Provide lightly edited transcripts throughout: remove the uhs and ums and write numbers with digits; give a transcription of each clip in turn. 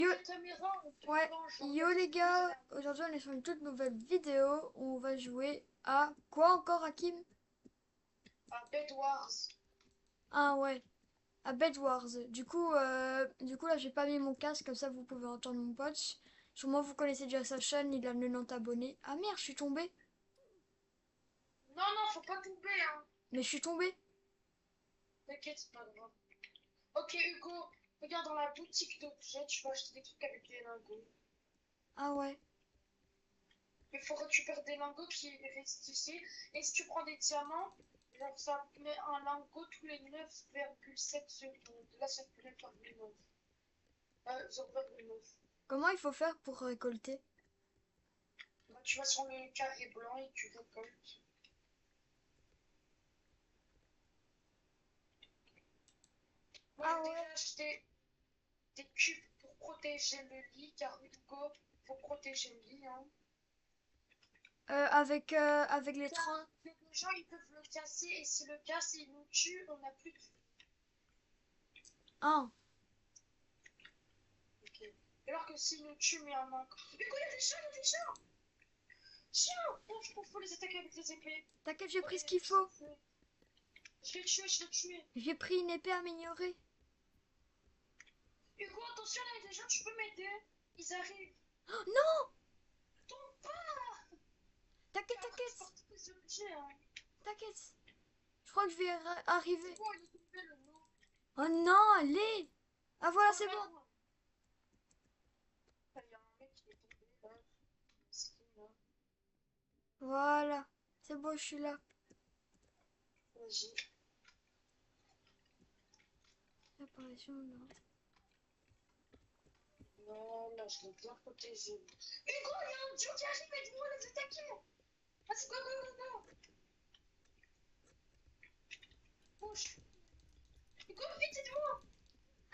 Yo, La caméra, on peut ouais, pas en yo changer. les gars, aujourd'hui on est sur une toute nouvelle vidéo où on va jouer à quoi encore Hakim? À Bed Wars. Ah ouais, à Bed Wars. Du coup là j'ai pas mis mon casque comme ça vous pouvez entendre mon pote. Sûrement vous connaissez déjà sa chaîne, il a 90 abonnés. Ah merde, je suis tombée. Non, non, faut pas tomber, hein. Mais je suis tombée. T'inquiète, c'est pas grave. Ok, Hugo, regarde dans la boutique d'objets, tu vas acheter des trucs avec des lingots. Ah ouais. Il faut récupérer des lingots qui restent ici. Et si tu prends des diamants, genre ça met un lingot tous les 9,7 secondes. Là, c'est 9,9. 0,9. Comment il faut faire pour récolter? Bah, tu vas sur le carré blanc et tu récoltes. Moi, Ah j'ai ouais. déjà acheté des cubes pour protéger le lit, car Hugo, faut protéger le lit, hein. Avec les trains. Les gens, ils peuvent le casser, et si le casse, il nous tue, on n'a plus de vie. Ah. Ok. Alors que s'il nous tue, mais en encore. Hugo, il y a des chats, il y a des chats! Chiens! Oh, faut les attaquer avec des épées. T'inquiète, j'ai Oh, pris il ce y a qu'il des chats faut. au feu. Je l'ai tué, je l'ai tué. J'ai pris une épée améliorée. Hugo, attention, là, il y a des gens, tu peux m'aider? Ils arrivent. Oh, non! Tombe pas! T'inquiète, T'es en train de t'inquiète, porter des objets, hein. t'inquiète. Je crois que je vais C'est arriver. bon, il est tombé, le mot. Oh non, allez! Ah voilà, Oh, c'est bon. regarde-moi. Il y a un mec qui est tombé, là. Mesquin, là. Voilà. C'est bon, je suis là. Vas-y. Apparition, non. Non, là, je l'ai bien protégé. Hugo, il y a un dieu qui arrive, aide-moi à les attaquer. Vas-y, go, go, go, go. Bouge. Hugo, vite, aide-moi.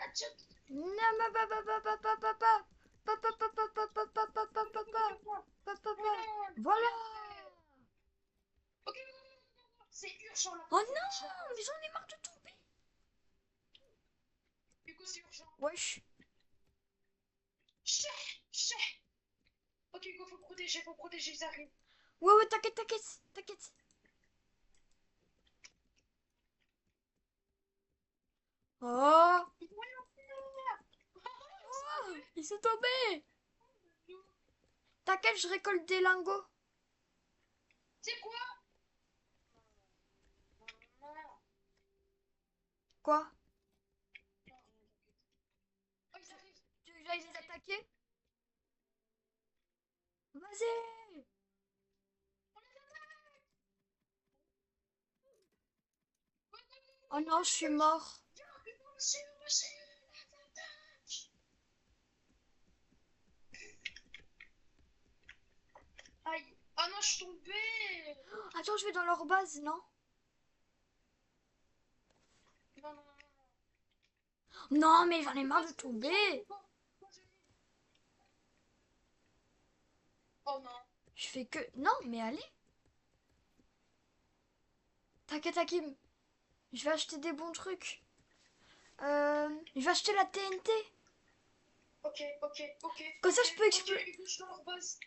Ah, tiens. Non, ma pa pa pa pa pa pa pa. Pa pa pa pa pa pa pa pa pa pa pa. Pa pa pa. Voilà, Voilà. bien fait. Ok, go, go, go, go. C'est urgent, là. Oh Faut que je la non, mais passe. j'en ai marre de tomber. Hugo, c'est urgent. Wesh. Chais, chais. Ok, Hugo, faut protéger, ils arrivent. Ouais, ouais, t'inquiète, t'inquiète, t'inquiète. Oh, Ils vont y en faire. Ils sont oh, tombés. ils sont tombés. T'inquiète, je récolte des lingots. C'est quoi? Non, non, non. Quoi? Non, non, t'inquiète. Oh, ils arrivent. Tu veux que j'aille les attaquer? Vas-y. On les attaque. Ouais, ouais, ouais, Oh ouais, non, je suis mort. viens, Hugo, monsieur, monsieur, les attaque. Aïe. Ah non, je suis tombée. Attends, je vais dans leur base, non? Non, non, non, non. Non, mais j'en ai marre de Vas-y, viens, tomber. Hugo. Vas-y. Oh non. Je fais que... Non, mais allez. T'inquiète, Hakim. Je vais acheter des bons trucs. Je vais acheter la TNT. Ok, ok, ok, Comme ça, ok, je peux ok, exploser. Hugo, je suis dans leur base.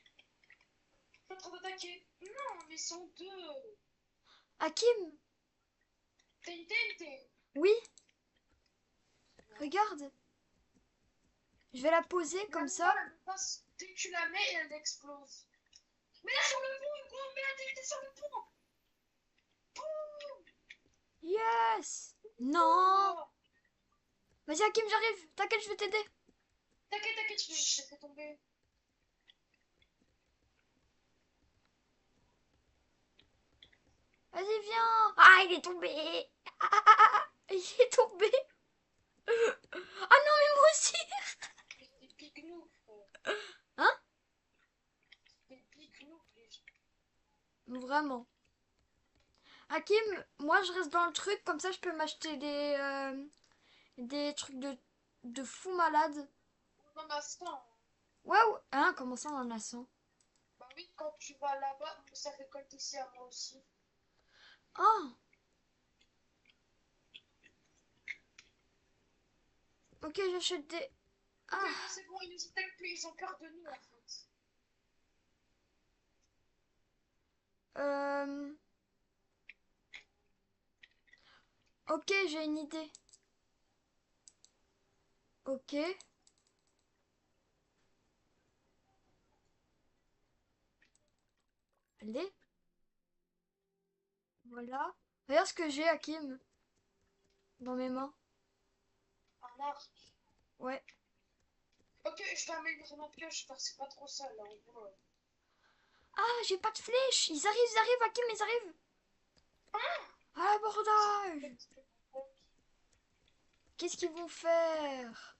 Je suis en train d'attaquer. Non, mais ils sont deux. Hakim, T'as une TNT. oui, regarde. Je vais la poser La comme ça. balle, elle passe. Dès que tu la mets, elle explose. Mais là, sur le pont, Hugo, mets la TNT sur le pont. Boum. Yes. Non. Oh. Vas-y, Hakim, j'arrive. T'inquiète, je vais t'aider. T'inquiète, t'inquiète, je fait tomber. Vas-y, viens. Ah, il est tombé. Ah, ah, ah, ah, il est tombé. Ah non, mais moi aussi. Mais c'est pique-nous, frère. Hein? C'est pique-nous, les gens. Vraiment. Hakim, moi, je reste dans le truc. Comme ça, je peux m'acheter des trucs de fou malade. On en a 100. Hein. Ouais, ouais. Hein, comment ça, on en a 100? Bah oui, quand tu vas là-bas, ça récolte ici à moi aussi. Ah, ok, j'achète des... Ok, Ah, non, c'est bon, ils nous attaquent plus, ils ont peur de nous en fait. euh... Ok, j'ai une idée. Ok, allez, voilà. Regarde ce que j'ai, Hakim, dans mes mains. Un arc. Ouais. Ok, je vais améliorer ma pioche, parce que c'est pas trop ça là, en gros. Ah, j'ai pas de flèche. Ils arrivent, Hakim, ils arrivent. Ah, bordage. Qu'est-ce qu'ils vont faire?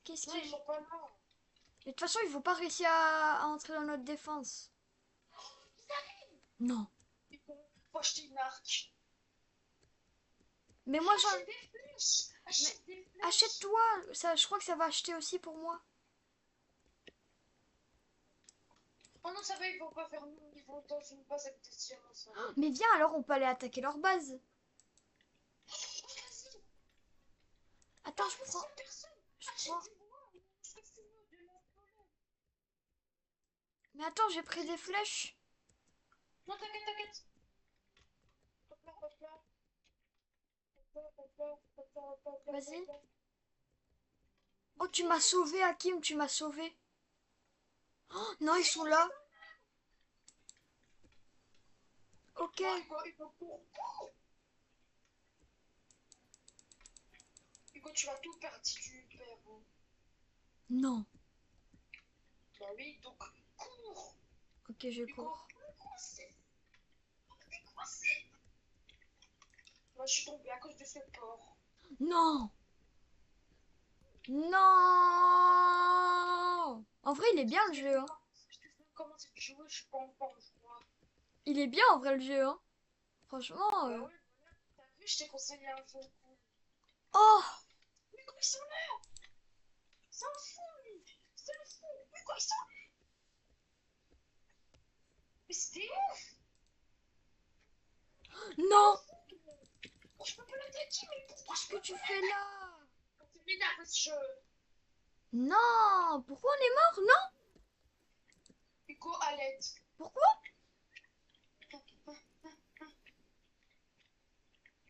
Qu'est-ce Non, qu'ils... ils sont pas là. Mais de toute façon, ils vont pas réussir à entrer dans notre défense. Non. Ils vont acheter une arc. Mais moi, j'en... Achète des flèches! Mais Achète des flèches! achète-toi. Ça, je crois que ça va acheter aussi pour moi. Oh non, ça va, ils vont pas faire nous, ils vont dans une base avec des diamants, ça. Mais viens, alors on peut aller attaquer leur base. Vas-y! Attends, Ah, mais s'il y a personne! je Achète prends. du bois! Achète-nous de la forêt! Mais attends, j'ai pris des flèches. Non, t'inquiète, t'inquiète! Hop là, hop là. Hop là, hop là, hop là, hop là, hop là, Vas-y. hop là. Oh, tu m'as sauvé, Hakim, tu m'as sauvé. Oh, non, ils sont là. Ok. Oh, Hugo, cours, cours! Hugo, tu vas tout perdre si tu perds. Hein. Non. Bah oui, donc cours! Ok, je Hugo, cours. on est coincé! On est coincé! Moi, je suis tombée à cause de ce porc. Non. Non. En vrai, il est bien le jeu, hein. Je te fais commencer de jouer, je suis pas encore joueur. Il est bien en vrai le jeu, hein. Franchement. Bah ouais, voilà. T'as vu, je t'ai conseillé un jeu cool. Oh. Mais quoi, ils sont là? C'est un fou, lui! C'est un fou! Mais quoi, ils sont là? Mais c'était ouf! C'est un Non. fou! Oh, je peux pas l'attaquer, mais pourquoi je Qu'est-ce que peux tu pas fais l'attaquer? là? C'est m'énerve ce jeu. Non. Pourquoi on est mort? Non. Hugo, à l'aide. Pourquoi?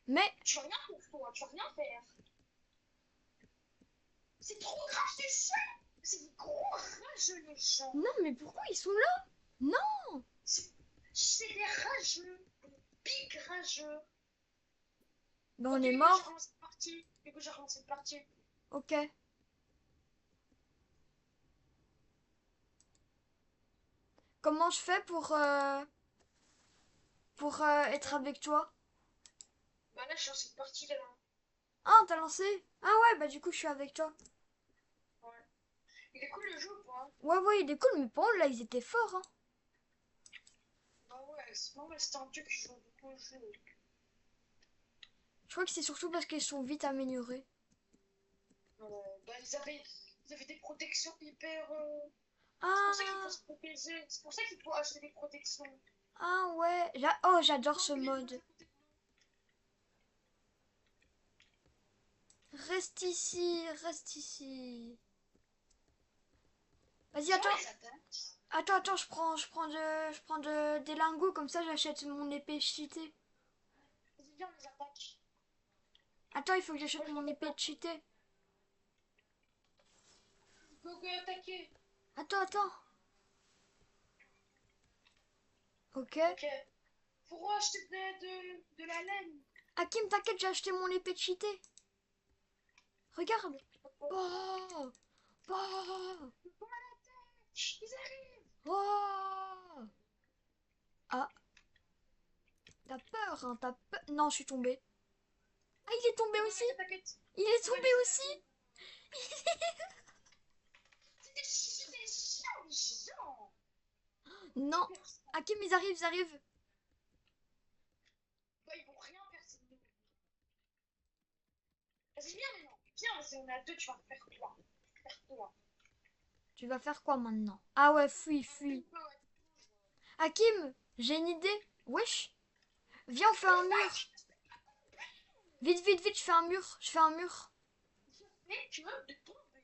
Mais. Tu vas rien pour toi, tu vas rien faire. C'est trop grave, ces gens! C'est des gros rageux, les gens. Non, mais pourquoi ils sont là? Non. C'est des rageux. Des big rageux. Ben on Ok, est Hugo, j'ai mort. relancé une partie. Hugo, j'ai relancé une partie. Ok. Comment je fais pour être avec toi? Bah là, je suis dans cette partie là. Ah, t'as lancé? Ah ouais, bah du coup je suis avec toi. Ouais. Il est cool le jeu ou pas? Ouais, ouais, il est cool, mais par contre là ils étaient forts, hein. Bah ouais, non, mais c'était un dieu qui joue beaucoup au jeu. Je crois que c'est surtout parce qu'ils sont vite améliorés. Bah ils avaient des protections hyper. C'est pour ça qu'il faut Ah, se protéger. C'est pour ça qu'il faut acheter des protections. ah ouais. Oh, j'adore Non, ce mais il passe mode. à côté de nous. Reste ici, reste ici. Vas-y, Viens, on attends. les attaque. Attends, des lingots, comme ça j'achète mon épée cheatée. Vas-y, viens, on les attaque. Attends, il faut que Moi, j'achète je mon les épée attaque. cheatée. Go, go, attaquer. Attends. Ok. Ok. Faut acheter de la laine. Hakim, t'inquiète, j'ai acheté mon épée cheatée. Regarde. Oh, oh, Chut, ils arrivent. oh. Ah, t'as peur, hein, t'as peur. Non, je suis tombée. Ah, il est tombé Non, aussi. t'inquiète, t'inquiète. Il est On va tombé les aussi. attaquer. C'est des chiants, les gens. Non. Hyper chiants. Hakim, ils arrivent. Bah, ils vont rien faire, c'est nous. Vas-y, viens maintenant. Viens, vas-y, on est à deux, tu vas me faire toi. Faire toi. Tu vas faire quoi maintenant? Ah ouais, fuis. Hugo, Hakim, j'ai une idée. Wesh, viens, on fait un mur. Vite, je fais un mur. mais tu veux de tomber.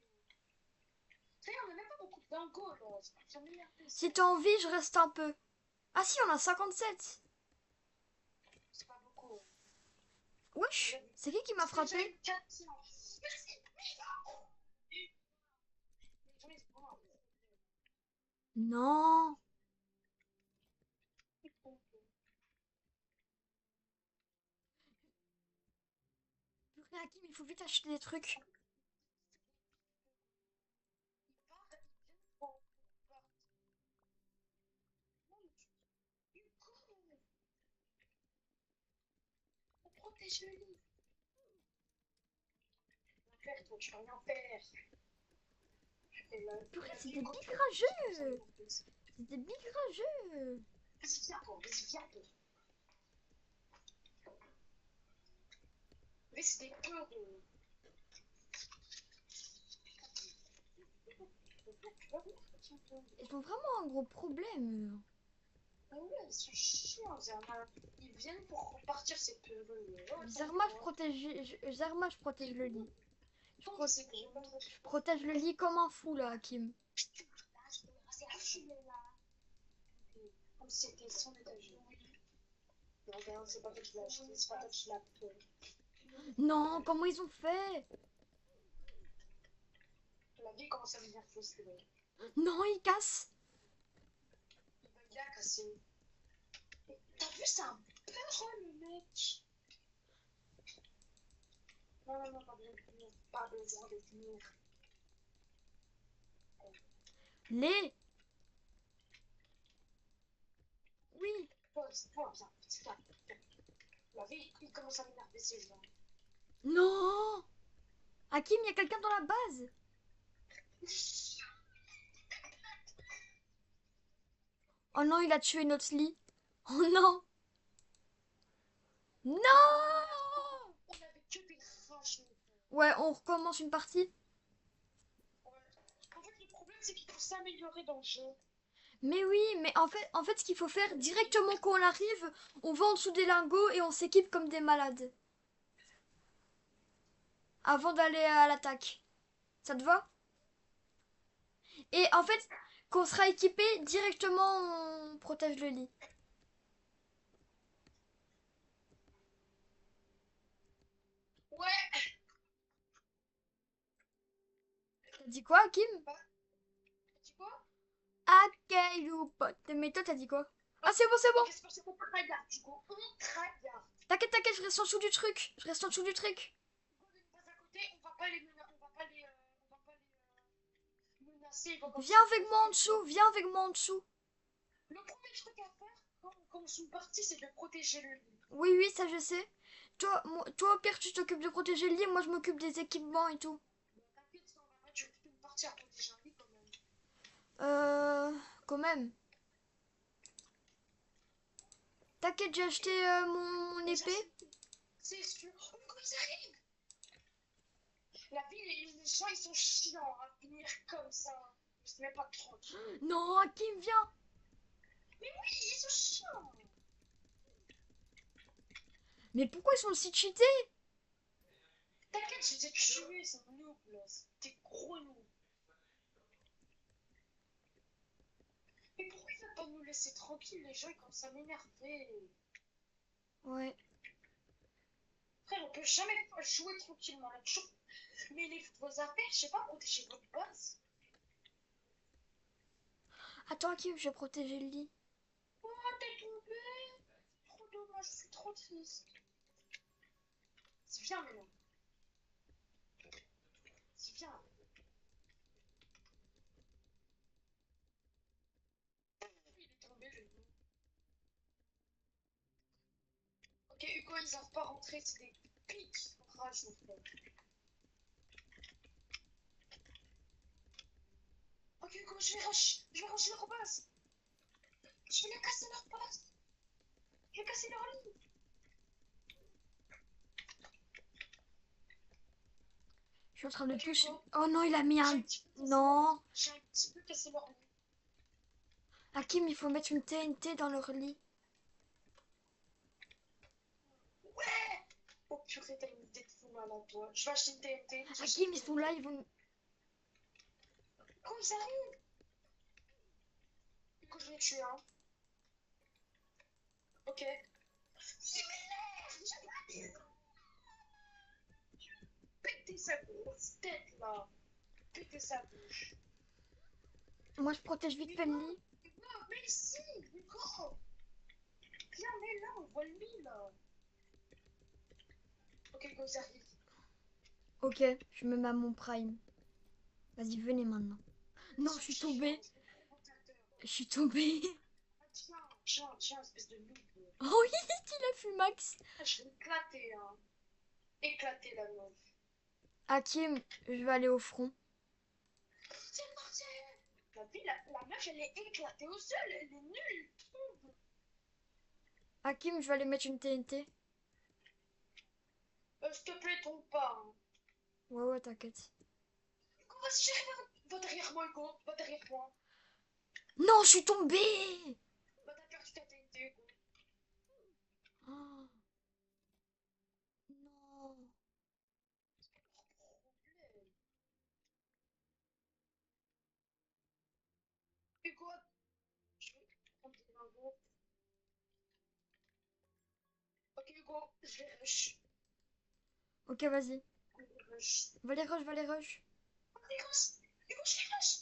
Tu sais, on a même pas beaucoup de dingos, là. Ça m'énerve. Si t'as envie, je reste un peu. Ah si, on a 57. C'est pas beaucoup. Wesh, c'est qui m'a Déjà frappé? eu 400. Merci. Mais Non. Purée, Hakim, il faut vite acheter des trucs. on protège le lit. Faire, toi, tu vas rien faire. Purée, La c'est vie des contre big le rageux. C'est des big rageux. Vas-y, viens, toi. Vas-y, viens, toi. Mais c'est des peurs de. Ils ont vraiment un gros problème. Ah ouais, ils sont chiants, Zerma. Ils viennent pour repartir ces peureux. Ouais, Zerma, je protège le lit. tant que c'est gros. Je protège le lit comme un fou là, Hakim. Comme si c'était son étage. Non, regarde, c'est pas toi qui l'as acheté, c'est pas toi qui l'as peur. Non, comment ils ont fait? La vie commence à devenir fausse, les mecs. Non, ils cassent. Il a cassé. T'as vu, c'est un peur, le mec. Non, non, non, pas besoin de venir. Pas besoin de venir. Les. Oui. Pose-toi bien. Viens. La vie, il commence à m'énerver ces gens. Non. Hakim, il y a quelqu'un dans la base. Oh non, il a tué notre lit. Oh non. Non. On avait que des craches. Ouais, on recommence une partie. Ouais. En fait, le problème, c'est qu'il faut s'améliorer dans le jeu. Mais oui, mais en fait, ce qu'il faut faire, directement quand on arrive, on va en dessous des lingots et on s'équipe comme des malades. Avant d'aller à l'attaque. Ça te va? Et en fait, quand on sera équipé, directement on protège le lit. Ouais. T'as dit quoi, Kim? Bah, tu vois? Ok, you pote. Mais toi, t'as dit quoi? Ah, c'est bon, c'est bon. Qu'est-ce que c'est qu'on tryhard, du coup? On tryhard. T'inquiète, t'inquiète, je reste en dessous du truc. Je reste en dessous du truc. On ne passe à côté, on va pas les menacer. On va pas les, on va pas les menacer. Ils vont commencer Viens à avec faire moi en quelque chose. dessous, viens avec moi en dessous. Le premier truc à faire quand on commence une partie, c'est de protéger le lit. Oui, oui, ça je sais. Toi, au pire, tu t'occupes de protéger le lit, moi je m'occupe des équipements et tout. T'inquiète, ça, on va pas durer toute une partie à protéger un lit quand même. Euh, quand même. T'inquiète, j'ai acheté mon Déjà, épée. c'est sûr. Oh, mais comment ils arrivent? La vie, les gens, ils sont chiants à finir comme ça. Je sais même pas tranquille. Non, Hakim, viens. Mais oui, ils sont chiants. Mais pourquoi ils sont si cheatés? T'inquiète, je les ai tués, ces noobs là. C'était gros noobs. Mais pourquoi ils veulent pas nous laisser tranquilles, les gens, ils commencent à m'énerver. Ouais. Frère, on peut jamais jouer tranquillement. Là, toujours mêler vos affaires, je sais pas, protéger votre base. Attends, Hakim, je vais protéger le lit. Oh, t'es tombé. Trop dommage, je suis trop triste. Viens maintenant. Viens. Il est tombé, le loup. Ok, Hugo, ils savent pas rentrer, c'est des pics. Rage, mon frère. Ok, Hugo, je vais ranger leur base. Je vais les casser leur base. Je vais casser leur lit. Je suis en train de Ok, toucher. Hugo, Oh non, il a mis j'ai un. un petit peu cassé leur lit. Non. J'ai un petit peu cassé leur lit. Hakim, il faut mettre une TNT dans leur lit. Ouais. Oh purée, t'as une idée de fou malade, toi. Je vais acheter une TNT. Hakim, ils sont là, ils vont. Comment ça arrive? Du coup, je vais tuer, hein. Ok. Il m'énerve, j'ai pas dit. Péter sa grosse tête, là. Péter sa bouche. Moi, je protège vite Hugo, Penny. Hugo, mais ici, Hugo. Viens, mais là, on voit lui, là. Ok, Hugo, ça arrive. Ok, je me mets à mon prime. Vas-y, venez maintenant. Non, je suis tombée. Je suis tombée. Ah, tiens, espèce de noob. Oh, il a vu Max. Ah, je vais éclater, hein. Éclater la meuf. Hakim, je vais aller au front. C'est mortel. La vie, la meuf, elle est éclatée au sol. Elle est nulle. Hakim, je vais aller mettre une TNT. S'il te plaît, tombe pas, hein. Ouais, ouais, t'inquiète. Hugo, vas-y, va derrière moi, Hugo. Va derrière moi. Non, je suis tombée. Bah, t'as perdu ta TNT, Hugo. Oh, non. Problème. Hugo, je vais prendre des lingots. Ok, Hugo, je vais rush. Ok, vas-y. Je vais rush. Va les rush, va les rush. Allez, rush. Hugo, je vais rush.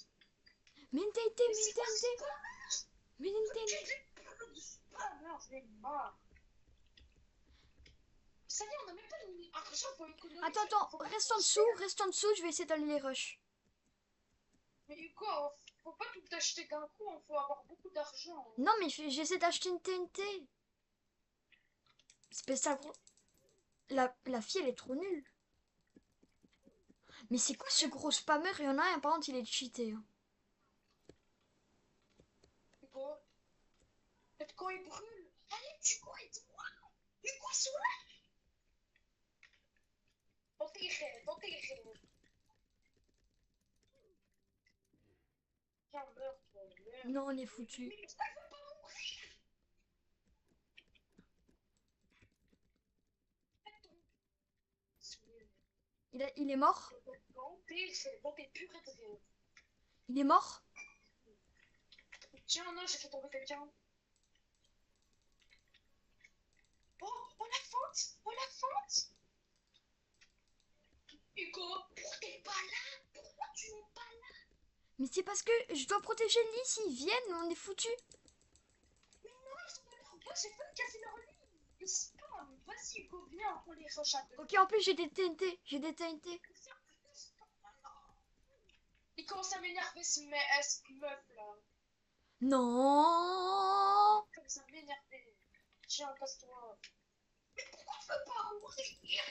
Mets une TNT, Mais mets une c'est quoi ce TNT. spam? Mets une Tu TNT. es plein de spam, là, j'en ai marre. Ça y est, on n'a même pas l'argent pour économiser. Attends, attends, Faut pas penser. reste en dessous, je vais essayer d'aller les rush. Mais Hugo, faut pas tout acheter d'un coup, il faut avoir beaucoup d'argent. Non, mais j'essaie d'acheter une TNT. Spécial gros. La fille, elle est trop nulle. Mais c'est quoi ce gros spammer? Il y en a un, par contre, il est cheaté, hein. Hugo, peut-être quand il brûle. Allez, tu quoi, aide-moi. Hugo, souris. Dans tes rêves, dans tes rêves. Tiens, meurs, toi, meurs. Non, on est foutu. Mais pourquoi il veut pas mourir? Fais ton souris. Il est mort? Dans tes rêves, dans tes purées de rêves. Il est mort? Tiens, non, j'ai fait tomber quelqu'un. Oh, la fente! Oh, la fente! Hugo, pourquoi t'es pas là? Pourquoi tu n'es pas là? Mais c'est parce que je dois protéger le lit. S'ils viennent, on est foutu. Mais non, ils sont dans leur boss, j'ai pas casser leur lit. Ils spam. Vas-y, Hugo, viens, on les rush à deux. Ok, en plus, j'ai des TNT. J'ai des TNT. Il commence à m'énerver, ce meuf là. Non. Il commence à m'énerver. Tiens, casse-toi. Mais pourquoi tu veux pas mourir?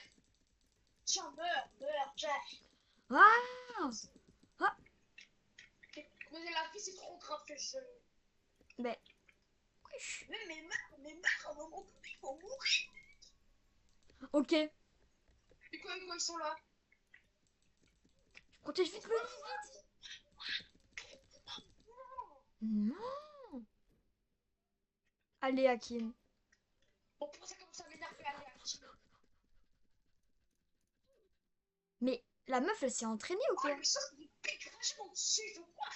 Tiens, meurs, Jack. Ah. Ah. Mais la vie, c'est trop grave que je. Ben. Wesh. Mais meurs, à un moment donné, il faut mourir. Ok. Hugo, ils sont là. Je protège vite le lit. Non. Allez, Hakim. Bon, pour ça commence à m'énerver, allez, active. Mais la meuf, elle s'est entraînée ou Oh, quoi? lui sort des pics vachement dessus, je vois,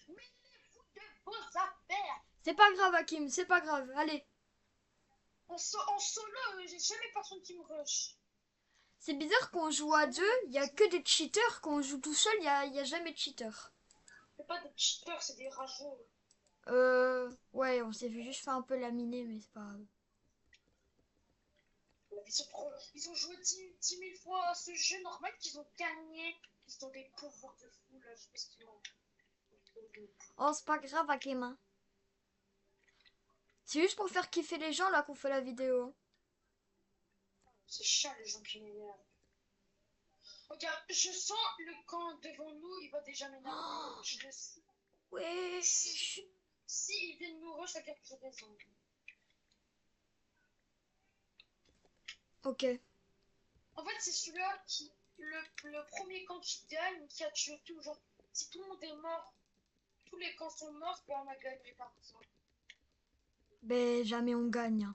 mêlez-vous de vos affaires. C'est pas grave, Hakim. C'est pas grave. Allez. En solo, j'ai jamais personne qui me rush. C'est bizarre qu'on joue à deux. Il y a que des cheaters. Quand on joue tout seul, y a jamais de cheaters. C'est pas des cheaters, c'est des rageux. Ouais, on s'est vu juste faire un peu laminer, mais c'est pas grave. Ils ont joué 10 000 fois à ce jeu normal qu'ils ont gagné. Ils ont des pouvoirs de fou là, je sais pas ce qu'ils ont. Oh, c'est pas grave, Hakim, hein. C'est juste pour faire kiffer les gens là qu'on fait la vidéo. C'est chiant les gens qui m'énervent. Regarde, je sens le camp devant nous, il va déjà m'énerver. Oh, Je le sais. wesh. Si ils viennent nous rush, ça veut dire que j'ai raison. Ok. En fait, c'est celui-là qui. Le premier camp qui gagne, qui a tué tout. Genre, si tout le monde est mort, tous les camps sont morts, ben on a gagné par exemple. Ben, jamais on gagne, hein.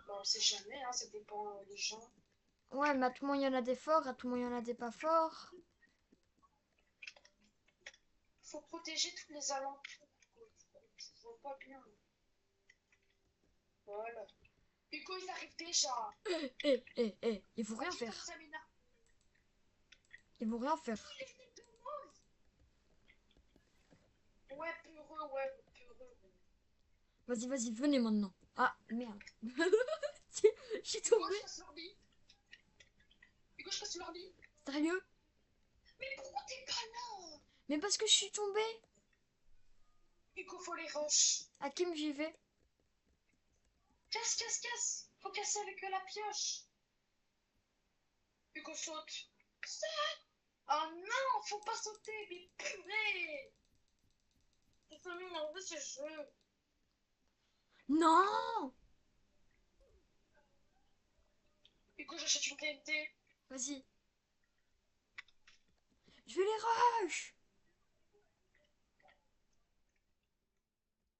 Bon, on sait jamais, hein, ça dépend des gens. Ouais, mais à tout le monde, il y en a des forts, à tout le monde, il y en a des pas forts. Faut protéger tous les alentours. Je vois pas bien. Voilà. Hugo, il arrive déjà. Ils vont rien Vas-y, comme faire. ça, Mina. Ils vont rien faire. Ouais, peureux, ouais, peureux. Vas-y, vas-y, venez maintenant. Ah, merde. Je suis Hugo, tombée. je casse l'ordi. Hugo, je casse l'ordi. Sérieux? Mais pourquoi t'es pas là? Mais parce que je suis tombée. Hugo, faut les rush. À qui j'y vais? Casse, casse, casse. Faut casser avec la pioche. Hugo, saute. Saute. Oh non, faut pas sauter, mais purée. Ça m'a mis en veut ce jeu. Non! Hugo, j'achète une TNT. Vas-y. Je vais les rush.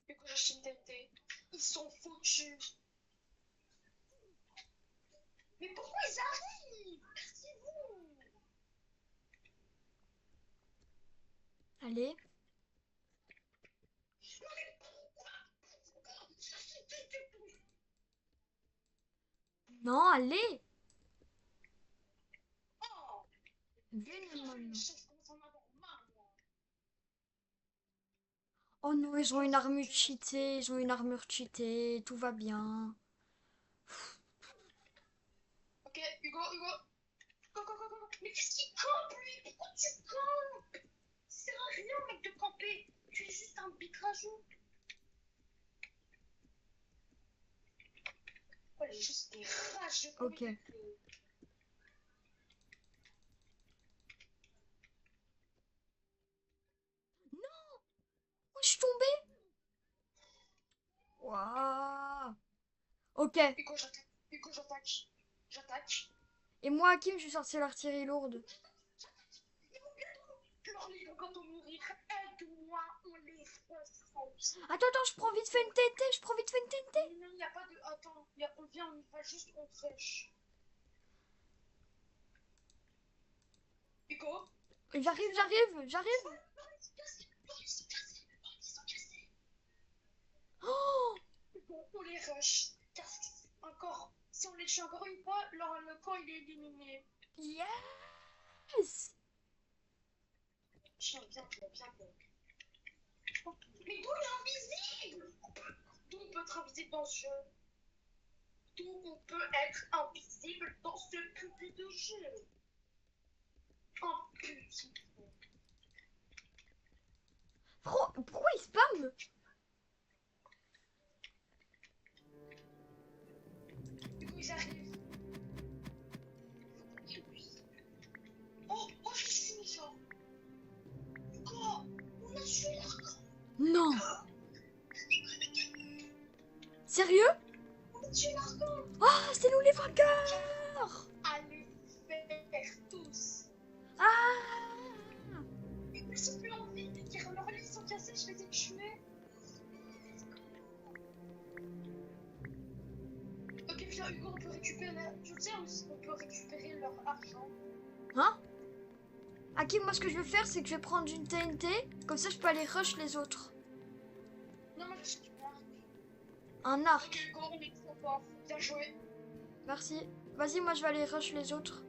Hugo, j'achète une TNT. Ils sont foutus. Mais pourquoi ils arrivent? Cassez-vous. Allez. Non mais pourquoi? Non, allez. Oh, Venez putain, maintenant. je commence à en avoir marre, moi. Oh non, ils ont une armure cheatée. Ils ont une armure cheatée. Tout va bien. Ok, Hugo, Hugo. Go, go, go, go. Mais qu'est-ce qu'il campe, lui? Pourquoi tu campes? Ça sert à rien, mec, de camper. Tu es juste un big rajout. Oh, elle est juste des rageux comme Ok. il peut. Oh, je suis tombée. Waouh. Ok. Hugo, j'attaque. Hugo, j'attaque. J'attaque. Et moi, à qui je suis sorti l'artillerie lourde? Florly, ils vont bientôt mourir. Aide-moi, on les fonce. Attends, attends, je prends vite fait une TNT. Je prends vite fait une TNT. Non, il n'y a pas de. Attends, on vient, on y va juste, on sèche. Hugo. J'arrive, j'arrive, j'arrive. Ils sont cassés. Ils sont cassés. Oh, Hugo, on les rush. Encore. Si on les tue encore une fois, le camp il est éliminé. yes. Tiens, bien, bien, bien, bien. Mais d'où il est invisible? D'où on peut être invisible dans ce jeu? D'où on peut être invisible dans ce putain de jeu? Oh putain. Pourquoi il spam? Du coup, ils arrivent. Oh, oh, je suis ça. Quoi? On a tué l'arc. Non. Sérieux? On a tué l'arc. Ah, c'est nous les vainqueurs. Allez faire tous. Ah. Ils sont plus en vie. Leurs lits sont cassés, je les ai tués. Ok, viens, Hugo, on peut récupérer. Tu sais, on peut récupérer leur argent. Hein? Hakim, moi ce que je vais faire, c'est que je vais prendre une TNT. Comme ça, je peux aller rush les autres. Non, moi, je suis du arc. Un arc. Ok, Hugo, on est trop fort. Bien joué. Merci. Vas-y, moi je vais aller rush les autres.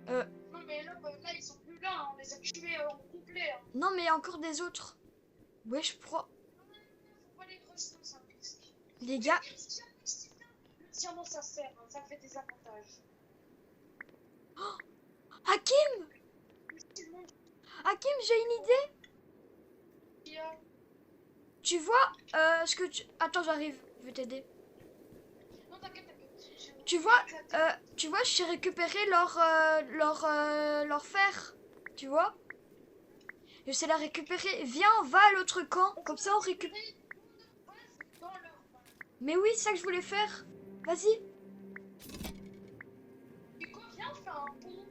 Non, mais là, ils sont plus là. Hein. On les a tués en complet. Hein. Non, mais il y a encore des autres. Ouais, je prends. Faut pas les rush dans un risque. Les gars. Le diamant, ça sert. Hein. Ça fait des avantages. Hakim! Tout le monde Hakim, j'ai une idée. qui a. Tu vois, ce que tu... Attends, j'arrive. Je vais t'aider. Non, t'inquiète, t'inquiète. Tu vois, j'ai récupéré leur fer. Tu vois? Je sais la récupérer. Viens, on va à l'autre camp. Comme ça, on récupère. Dans leur main. Mais oui, c'est ça que je voulais faire. Vas-y. Hugo, viens, on fait un pont.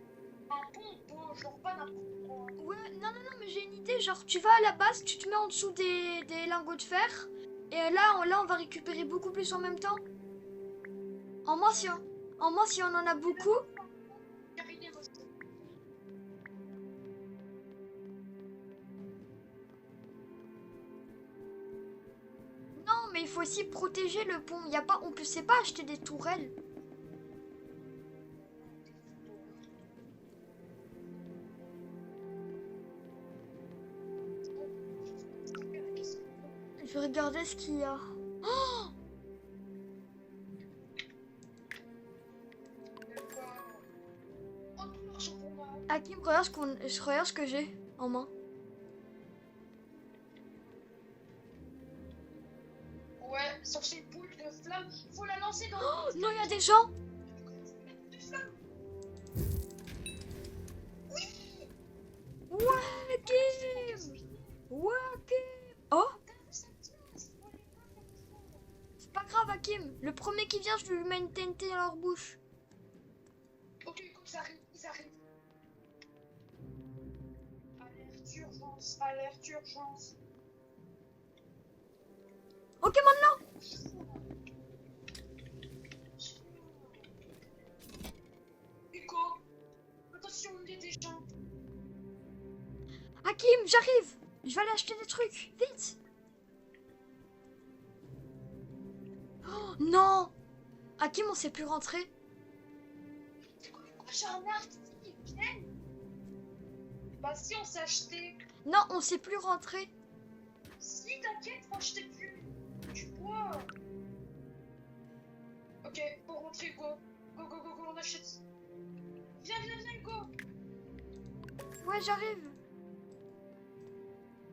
Un pont beau, genre pas n'importe quoi. Ouais, non, non, non, mais j'ai une idée. Genre, tu vas à la base, tu te mets en dessous des lingots de fer. Et là, on va récupérer beaucoup plus en même temps. En moins, si on en a beaucoup. faut aussi protéger le pont. Y a pas, on ne sait pas acheter des tourelles. Je vais regarder ce qu'il y a. Oh, Hakim, regarde ce que j'ai en main. Ouais, sur ces boules de flammes, faut la lancer dans Oh, non, il y a des gens. Ouais, Hakim. Ouais, Hakim. Oh, c'est pas grave, Hakim. Le premier qui vient, je lui mets une TNT dans leur bouche. Ok, ils arrivent, ils arrivent. Alerte urgence, alerte urgence. Ok, maintenant. Hugo, attention, il y a des gens. Hakim, j'arrive. Je vais aller acheter des trucs. Vite. Oh, non. Hakim, on sait plus rentrer. J'ai un arc qui vient. Bah si, on s'est acheté. Non, on sait plus rentrer. Si, t'inquiète, moi je t'ai vu. Du bois. Ok, pour rentrer, go. Go, go, go, go, on achète. Viens, viens, viens, go. Ouais, j'arrive.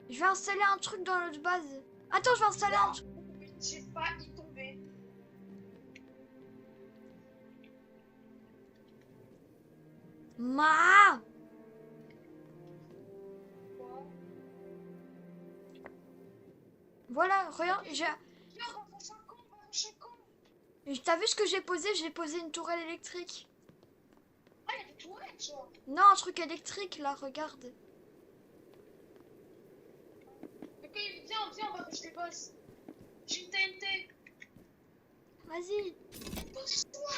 Je vais installer un truc dans notre base. Attends, je vais installer un truc. J'ai pas y tomber. Ma. Quoi? Voilà, regarde, j'ai... Viens, on va faire con, on va faire con. T'as vu ce que j'ai posé? J'ai posé une tourelle électrique. Ah, il y a des toilettes, genre. Non, un truc électrique, là, regarde. Ok, viens, viens, on va faire des boss. J'ai une TNT. Vas-y. Pousse-toi.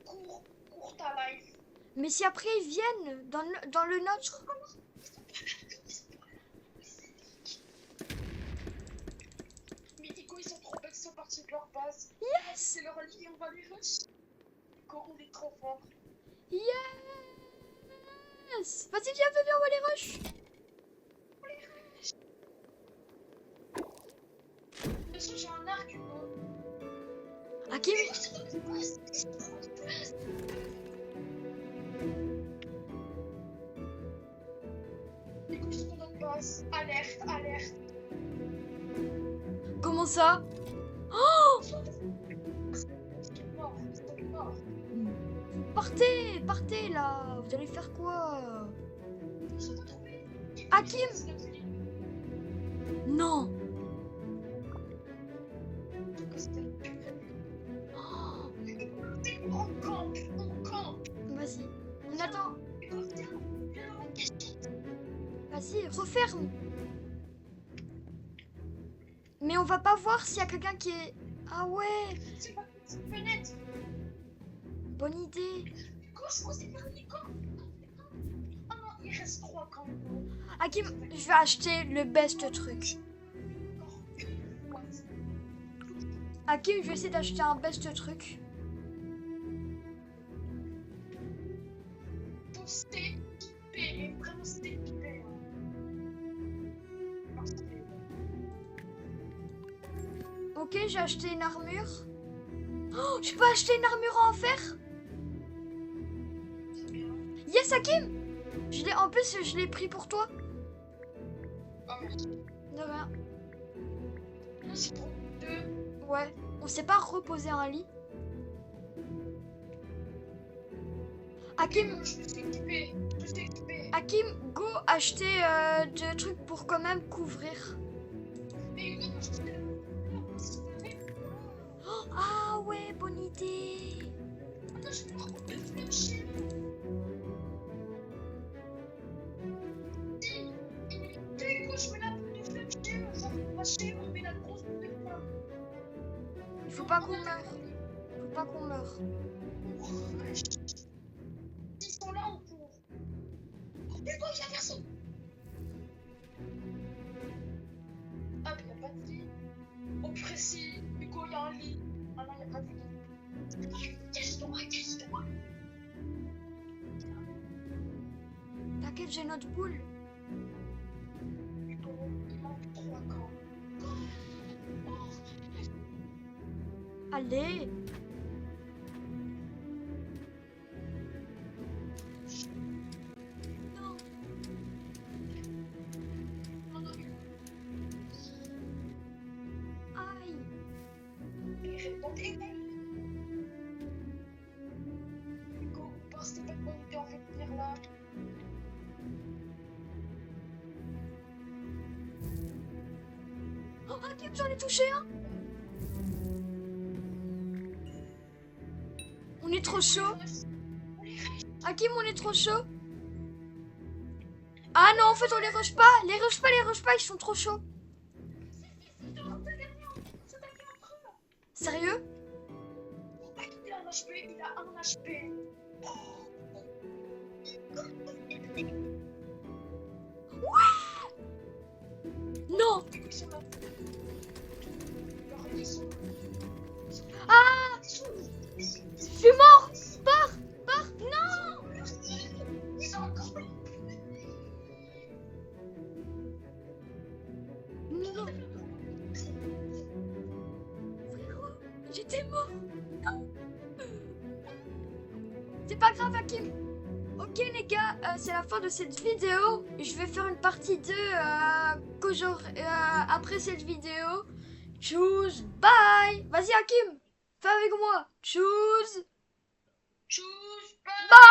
Cours ta life. Mais si après ils viennent dans le nôtre. Mais Nico, ils sont trop bêtes, ils sont partis de leur base. Yes. C'est leur lit, on va les rush. Nico, on est trop fort. Yes. Vas-y, viens, viens, viens, on va les rush. On les rush. De toute façon, j'ai un arc, Hugo. Hakim. Nico, ils sont dans notre base. Alerte, alerte. Comment ça? Oh, Ils sont morts, ils sont morts. partez, partez là. Vous allez faire quoi? Ils sont retrouvés. Hakim. Non. Oh, On campe, on campe. vas-y. On attend. Hugo, viens, viens dans la cachette. Vas-y, referme. Mais on va pas voir s'il y a quelqu'un qui est... Ah ouais, C'est pas une fenêtre. bonne idée. Hugo, je crois que c'est pas Nico. Oh non, il reste 3 camps. Hakim, je vais acheter le best truc. Hakim, je vais essayer d'acheter un best truc. Faut s'équiper, vraiment s'équiper. Ok, j'ai acheté une armure. Oh, je peux acheter une armure en fer? Yes, Hakim. En plus, je l'ai pris pour toi. Oh merci. De rien. Là, c'est pour 2. Ouais, on s'est pas reposé un lit. Hakim, Je me suis équipé. Je me suis équipé. Hakim, go acheter des trucs pour quand même couvrir. Mais Hugo, moi, je sais la Oh, ah ouais, bonne idée. Attends, je vais me reprendre le flash. Hugo, je mets la boule de flash. Genre, on va chez on met la grosse boule de flamme. Il faut pas qu'on meure. Faut pas qu'on meure. Ils sont là, on court. Hugo, viens vers ça. Cache-toi. T'inquiète, j'ai notre poule. Il manque 3 camps. Allez. Non. Aïe. Répondez. Hugo, pensez pas qu'on était en fait de venir là. Oh, Hakim, j'en ai touché un. On est trop chaud. Hakim, on est trop chaud. Ah non, en fait, on les rush pas. Les rush pas, ils sont trop chauds. Sérieux? Il a un HP, il a un HP. Non. Ils sont là. Ah, je suis mort. Pars. Non. Ils sont encore là. Non. Frérot, j'étais mort. Non. C'est pas grave, Hakim. Ok les gars, c'est la fin de cette vidéo. Je vais faire une partie 2 après cette vidéo. Tchuss, bye. Vas-y Hakim, fais avec moi. Tchuss, Tchuss, bye.